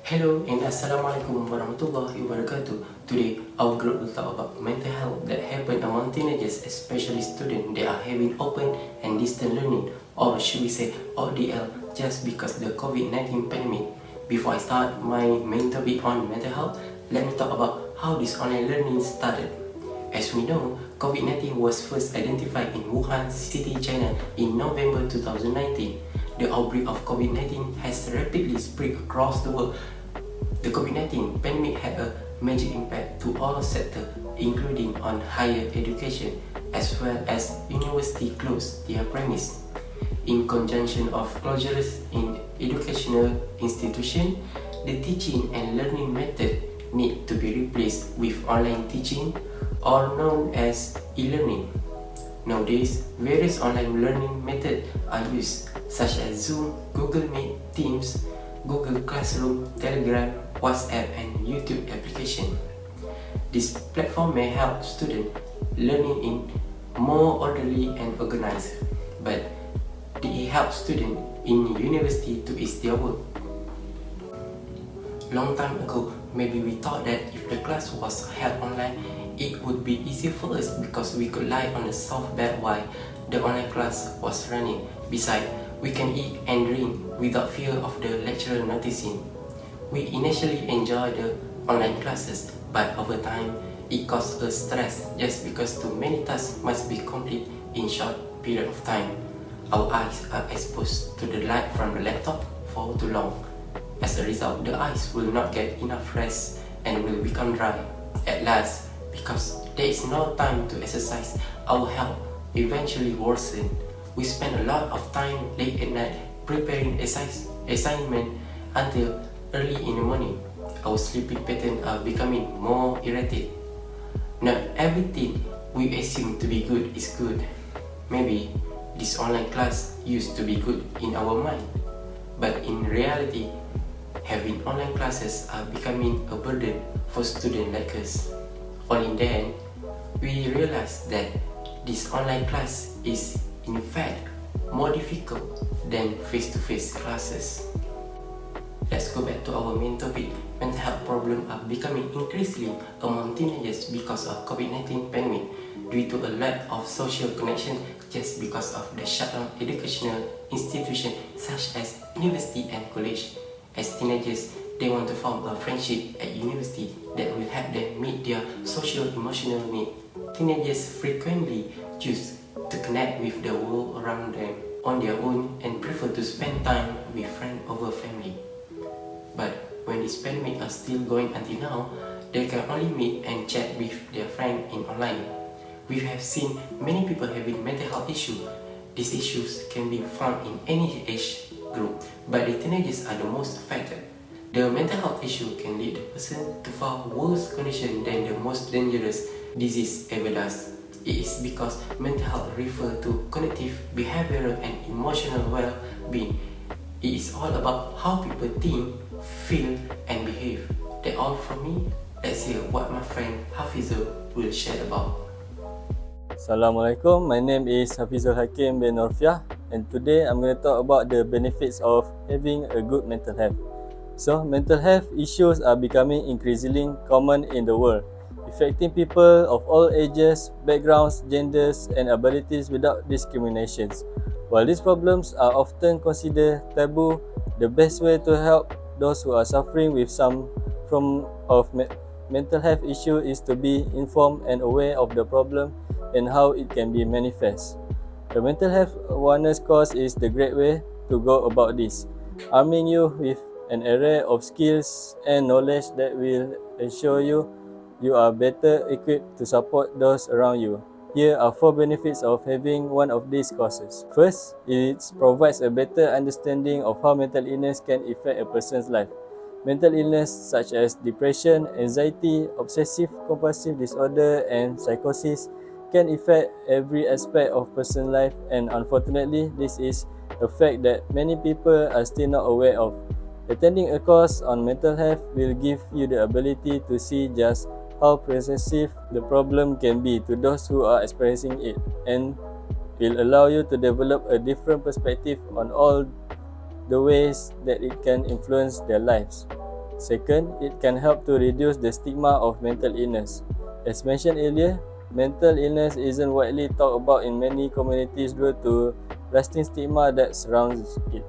Hello and Assalamualaikum warahmatullahi wabarakatuh. Today, our group will talk about mental health that happen among teenagers, especially students that are having open and distant learning, or should we say ODL, just because the COVID-19 pandemic. Before I start my main topic on mental health, let me talk about how this online learning started. As we know, COVID-19 was first identified in Wuhan City, China in November 2019. The outbreak of COVID-19 has rapidly spread across the world. The COVID-19 pandemic had a major impact to all sectors, including on higher education, as well as university closed their premise. In conjunction of closures in educational institutions, the teaching and learning method need to be replaced with online teaching, or known as e-learning. Nowadays, various online learning methods are used, such as Zoom, Google Meet, Teams, Google Classroom, Telegram, WhatsApp, and YouTube application. This platform may help students learning in more orderly and organized, but it helps students in university to ease their work. Long time ago, maybe we thought that if the class was held online, it would be easy for us because we could lie on the soft bed while the online class was running. Besides, we can eat and drink without fear of the lecturer noticing. We initially enjoy the online classes, but over time, it caused us stress just because too many tasks must be complete in short period of time. Our eyes are exposed to the light from the laptop for too long. As a result, the eyes will not get enough rest and will become dry. At last, because there is no time to exercise, our health eventually worsen. We spend a lot of time late at night preparing assignment until early in the morning. Our sleeping patterns are becoming more erratic. Not everything we assume to be good is good. Maybe this online class used to be good in our mind, but in reality, having online classes are becoming a burden for students like us. Only then, we realize that this online class is in fact more difficult than face-to-face classes. Let's go back to our main topic. Mental health problems are becoming increasingly among teenagers because of COVID-19 pandemic, due to a lack of social connection just because of the shutdown educational institutions such as university and college. As teenagers, they want to form a friendship at university that will help them meet their social emotional needs. Teenagers frequently choose to connect with the world around them on their own and prefer to spend time with friends over family. But when this pandemic are still going until now, they can only meet and chat with their friends in online. We have seen many people having mental health issues. These issues can be found in any age group, but the teenagers are the most affected. The mental health issue can lead the person to far worse condition than the most dangerous disease ever does. It is because mental health refers to cognitive, behavioral, and emotional well-being. It is all about how people think, feel, and behave. That's all from me. Let's hear what my friend Hafizul will share about. Assalamualaikum, my name is Hafizul Hakim bin Fiah, and today I'm going to talk about the benefits of having a good mental health. So, mental health issues are becoming increasingly common in the world, affecting people of all ages, backgrounds, genders, and abilities without discriminations. While these problems are often considered taboo, the best way to help those who are suffering with some form of mental health issue is to be informed and aware of the problem and how it can be manifest. The mental health awareness course is the great way to go about this, arming you with an array of skills and knowledge that will ensure you are better equipped to support those around you. Here are 4 benefits of having one of these courses. First, it provides a better understanding of how mental illness can affect a person's life. Mental illness such as depression, anxiety, obsessive-compulsive disorder, and psychosis can affect every aspect of person's life, and unfortunately, this is a fact that many people are still not aware of. Attending a course on mental health will give you the ability to see just how pervasive the problem can be to those who are experiencing it, and will allow you to develop a different perspective on all the ways that it can influence their lives. Second, it can help to reduce the stigma of mental illness. As mentioned earlier, mental illness isn't widely talked about in many communities due to lasting stigma that surrounds it.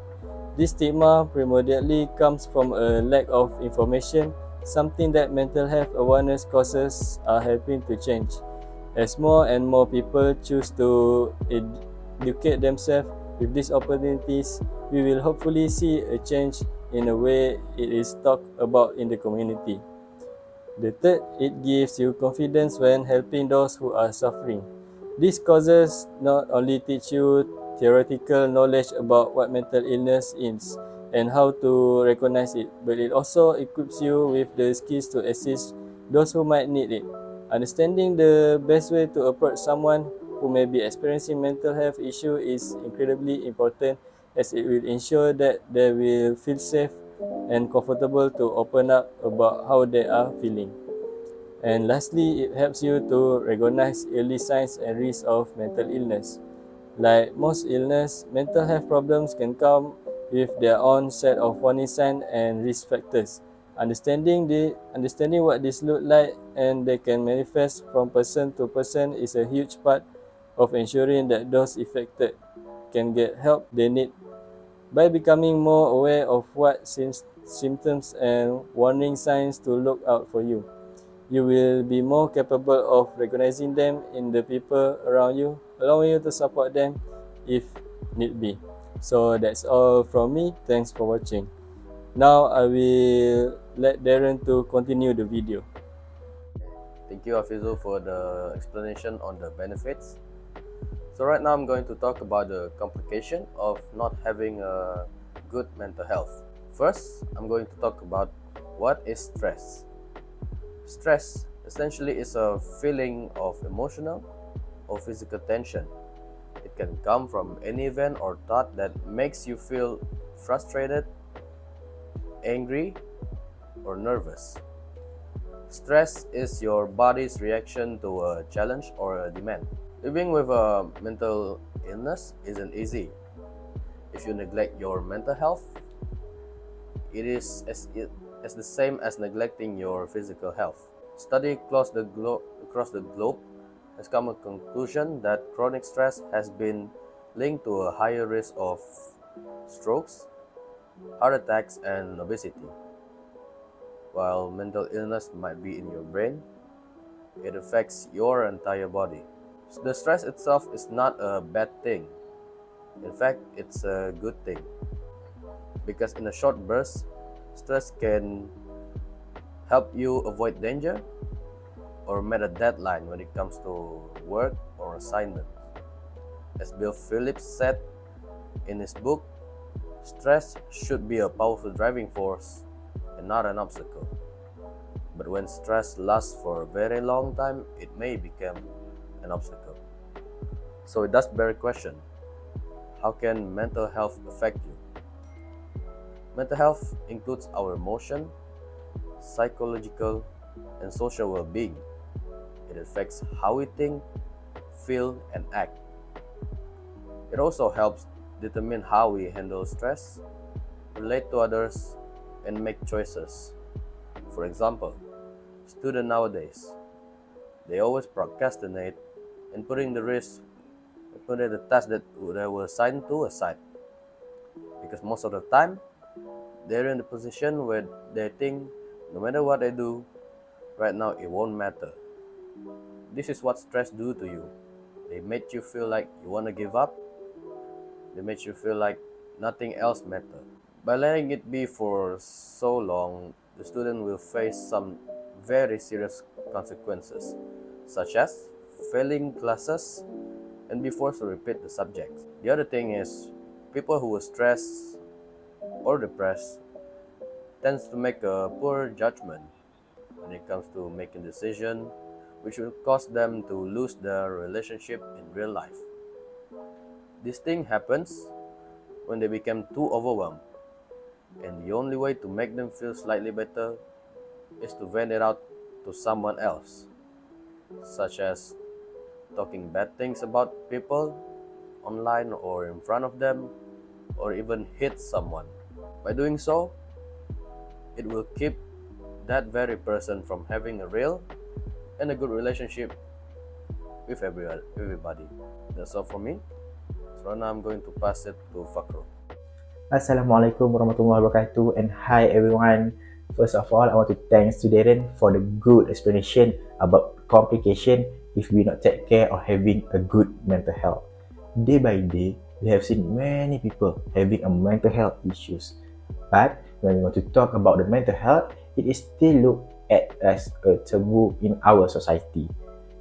This stigma primordially comes from a lack of information, something that mental health awareness courses are helping to change. As more and more people choose to educate themselves with these opportunities, we will hopefully see a change in the way it is talked about in the community. The third, it gives you confidence when helping those who are suffering. These courses not only teach you theoretical knowledge about what mental illness is and how to recognize it, but it also equips you with the skills to assist those who might need it. Understanding the best way to approach someone who may be experiencing mental health issue is incredibly important, as it will ensure that they will feel safe and comfortable to open up about how they are feeling. And lastly, it helps you to recognize early signs and risks of mental illness. Like most illness, mental health problems can come with their own set of warning signs and risk factors. Understanding what this look like and they can manifest from person to person is a huge part of ensuring that those affected can get help they need. By becoming more aware of what symptoms and warning signs to look out for you, you will be more capable of recognizing them in the people around you, allowing you to support them if need be. So that's all from me. Thanks for watching. Now I will let Darren to continue the video. Thank you, Hafizul, for the explanation on the benefits. So right now I'm going to talk about the complication of not having a good mental health. First, I'm going to talk about what is stress. Stress essentially is a feeling of emotional or physical tension. It can come from any event or thought that makes you feel frustrated, angry, or nervous. Stress is your body's reaction to a challenge or a demand. Living with a mental illness isn't easy. If you neglect your mental health, it is as the same as neglecting your physical health. Study across the globe has come to a conclusion that chronic stress has been linked to a higher risk of strokes, heart attacks, and obesity. While mental illness might be in your brain, it affects your entire body. The stress itself is not a bad thing. In fact, it's a good thing. Because in a short burst, stress can help you avoid danger or meet a deadline when it comes to work or assignment. As Bill Phillips said in his book, stress should be a powerful driving force and not an obstacle. But when stress lasts for a very long time, it may become an obstacle. So it does bear a question: how can mental health affect you? Mental health includes our emotion, psychological, and social well-being. It affects how we think, feel, and act. It also helps determine how we handle stress, relate to others, and make choices. For example, students nowadays, they always procrastinate and putting the task that they were assigned to aside. Because most of the time, they're in the position where they think no matter what I do, right now it won't matter. This is what stress do to you. They make you feel like you want to give up. They make you feel like nothing else matters. By letting it be for so long, the student will face some very serious consequences, such as failing classes and be forced to repeat the subjects. The other thing is, people who are stressed or depressed tends to make a poor judgment when it comes to making decisions, which will cause them to lose their relationship in real life. This thing happens when they become too overwhelmed, and the only way to make them feel slightly better is to vent it out to someone else, such as talking bad things about people online or in front of them, or even hit someone. By doing so, it will keep that very person from having a real and a good relationship with everybody. That's all from me. So now I'm going to pass it to Fakhrul. Assalamualaikum warahmatullahi wabarakatuh, and hi everyone. First of all, I want to thanks to Darren for the good explanation about complication if we not take care of having a good mental health. Day by day, we have seen many people having a mental health issues. But when we want to talk about the mental health, it is still looked at as a taboo in our society.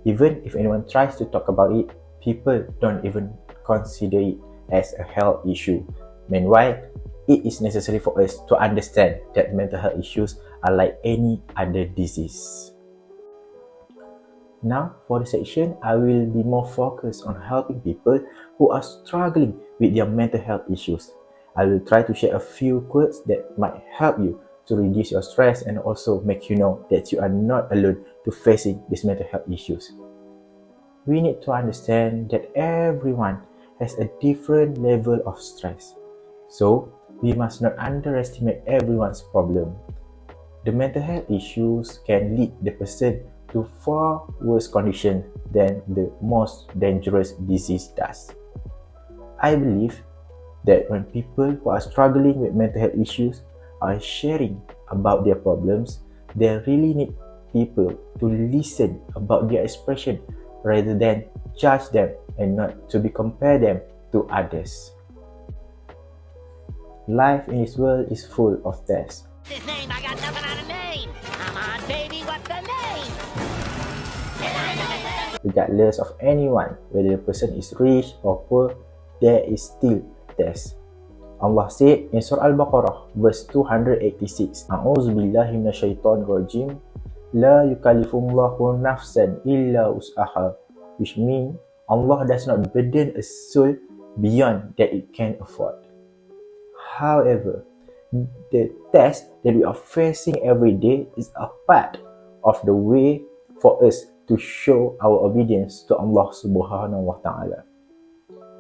Even if anyone tries to talk about it, people don't even consider it as a health issue. Meanwhile, it is necessary for us to understand that mental health issues are like any other disease. Now, for the section, I will be more focused on helping people who are struggling with their mental health issues. I will try to share a few quotes that might help you to reduce your stress and also make you know that you are not alone to facing these mental health issues. We need to understand that everyone has a different level of stress. So, we must not underestimate everyone's problem. The mental health issues can lead the person to far worse condition than the most dangerous disease does. I believe that when people who are struggling with mental health issues are sharing about their problems, they really need people to listen about their expression rather than judge them and not to be compare them to others. Life in this world is full of tests. His name, I got nothing on a name. Come on, baby, what's the name? Regardless of anyone, whether the person is rich or poor, there is still test. Allah said in Surah Al-Baqarah, verse 286, A'udzubillahi minasyaitonirrajim, La yukallifullahu nafsan illa us'aha, which means Allah does not burden a soul beyond that it can afford. However, the test that we are facing every day is a part of the way for us to show our obedience to Allah subhanahu wa ta'ala.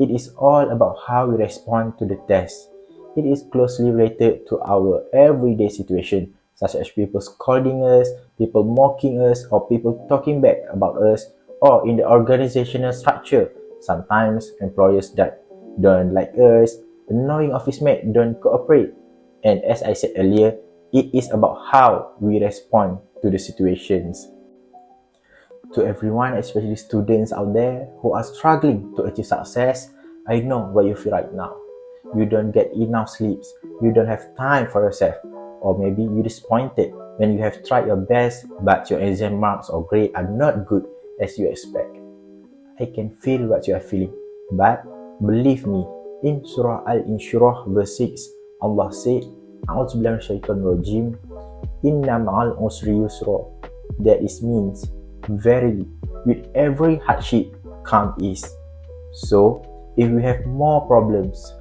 It is all about how we respond to the test. It is closely related to our everyday situation, such as people scolding us, people mocking us, or people talking back about us, or in the organizational structure, sometimes employers that don't like us, annoying office mates don't cooperate. And as I said earlier, it is about how we respond to the situations. To everyone, especially students out there who are struggling to achieve success, I know what you feel right now. You don't get enough sleeps, you don't have time for yourself, or maybe you're disappointed when you have tried your best but your exam marks or grade are not good as you expect. I can feel what you are feeling, but believe me, in Surah Al-Inshirah verse 6, Allah said, A'udzubillahi minasyaitonirrajim, Inna ma'al usri yusra. That is means, verily, with every hardship come ease. So, if we have more problems,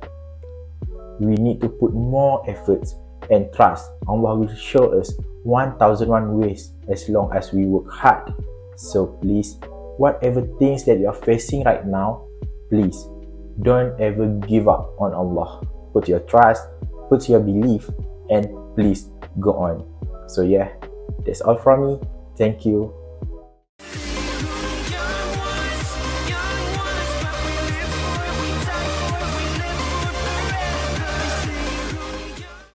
we need to put more efforts and trust. Allah will show us 1001 ways as long as we work hard. So please, whatever things that you are facing right now, please don't ever give up on Allah. Put your trust, put your belief, and please go on. So yeah, that's all from me. Thank you.